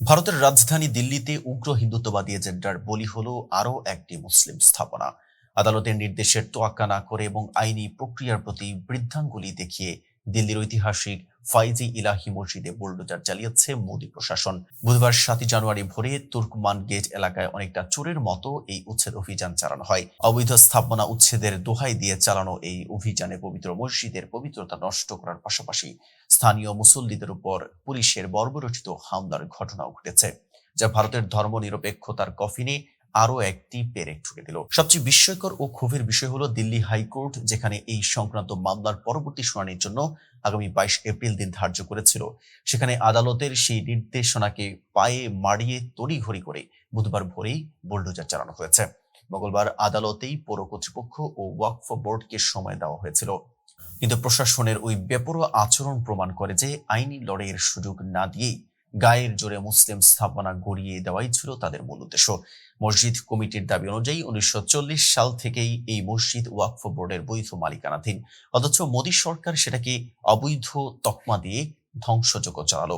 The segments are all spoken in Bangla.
ভারতের রাজধানী দিল্লিতে উগ্র হিন্দুত্ববাদী এজেন্ডার বলি হলো আরও একটি মুসলিম স্থাপনা। আদালতের নির্দেশের তোয়াক্কা না করে এবং আইনি প্রক্রিয়ার প্রতি বৃদ্ধাঙ্গুলি দেখিয়ে দিল্লির ঐতিহাসিক ফাইজি ইলাহি মসজিদে বুলডোজার চালিয়েছে মোদী প্রশাসন। বুধবার 7 জানুয়ারি ভোরে তুর্কমান গেট এলাকায় অনেকটা চোরের মতো এই উচ্ছেদ অভিযান চালানো হয়। অবৈধ স্থাপনা উচ্ছেদের দোহাই দিয়ে চালানো এই অভিযানে পবিত্র মসজিদের পবিত্রতা নষ্ট করার পাশাপাশি স্থানীয় মুসল্লিদের উপর পুলিশের বর্বরোচিত হামলার ঘটনাও ঘটেছে, যা ভারতের ধর্মনিরপেক্ষতার কফিনে আরও একটি পেরেক ঠুকে দিল। সবচেয়ে বিস্ময়কর ও ক্ষোভের বিষয় হলো দিল্লি হাইকোর্ট, যেখানে এই সংক্রান্ত মামলার পরবর্তী শুনানির জন্য আগামী 22 এপ্রিল দিন ধার্য করেছিল, সেখানে আদালতের সেই নির্দেশনাকে পায়ে মারিয়ে তড়িঘড়ি করে বুধবার ভোরেই বুলডোজার চালানো হয়েছে। মঙ্গলবার আদালতেই পৌর কর্তৃপক্ষ ও ওয়াকফ বোর্ডকে সময় দেওয়া হয়েছিল, কিন্তু প্রশাসনের ওই বেপরোয়া আচরণ প্রমাণ করে যে আইনি লড়াইয়ের সুযোগ না দিয়েই গায়ের জোরে মুসলিম স্থাপনা গড়িয়ে দেওয়াই ছিল তাদের মূল উদ্দেশ্য। মসজিদ কমিটির দাবি অনুযায়ী 1940 সাল থেকেই এই মসজিদ ওয়াকফ বোর্ডের বৈধ মালিকানাধীন, অথচ মোদী সরকার সেটাকে অবৈধ তকমা দিয়ে ধ্বংসযজ্ঞ চালালো।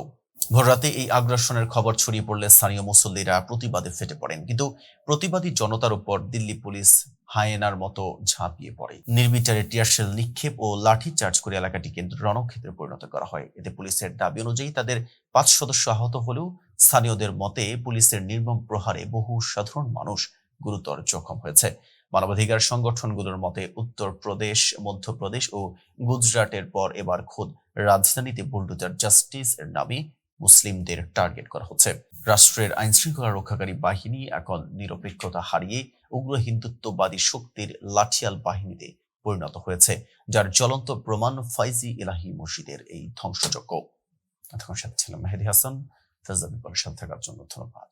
ভোররাতে এই আগ্রাসনের খবর ছড়িয়ে পড়লে স্থানীয় মুসল্লিরা প্রতিবাদে ফেটে পড়েন, কিন্তু প্রতিবাদী জনতার উপর দিল্লি পুলিশ হায়েনার মতো ঝাঁপিয়ে পড়ে। নির্বিচারে টিয়ারশেল নিক্ষেপ ও লাঠি চার্জ করে এলাকাটিকে রণক্ষেত্রে পরিণত করা হয়। এতে পুলিশের দাবি অনুযায়ী তাদের 5 সদস্য আহত হলেও স্থানীয়দের মতে পুলিশের নির্মম প্রহারে বহু সাধারণ মানুষ গুরুতর জখম হয়েছে। মানবাধিকার সংগঠনগুলোর মতে উত্তরপ্রদেশ, মধ্যপ্রদেশ ও গুজরাটের পর এবার খোদ রাজধানীতে বুলডোজার জাস্টিস এর নামে মুসলিমদের টার্গেট করা হচ্ছে। রাষ্ট্রের আইনশৃঙ্খলা রক্ষাকারী বাহিনী এখন নিরপেক্ষতা হারিয়ে উগ্র হিন্দুত্ববাদী শক্তির লাঠিয়াল বাহিনীতে পরিণত হয়েছে, যার জ্বলন্ত প্রমাণ ফাইজি ইলাহি মসজিদের এই ধ্বংসযজ্ঞ। এতক্ষণ সাথে ছিলাম মেহেদী হাসান। ফেজদাবি সাথে থাকার জন্য ধন্যবাদ।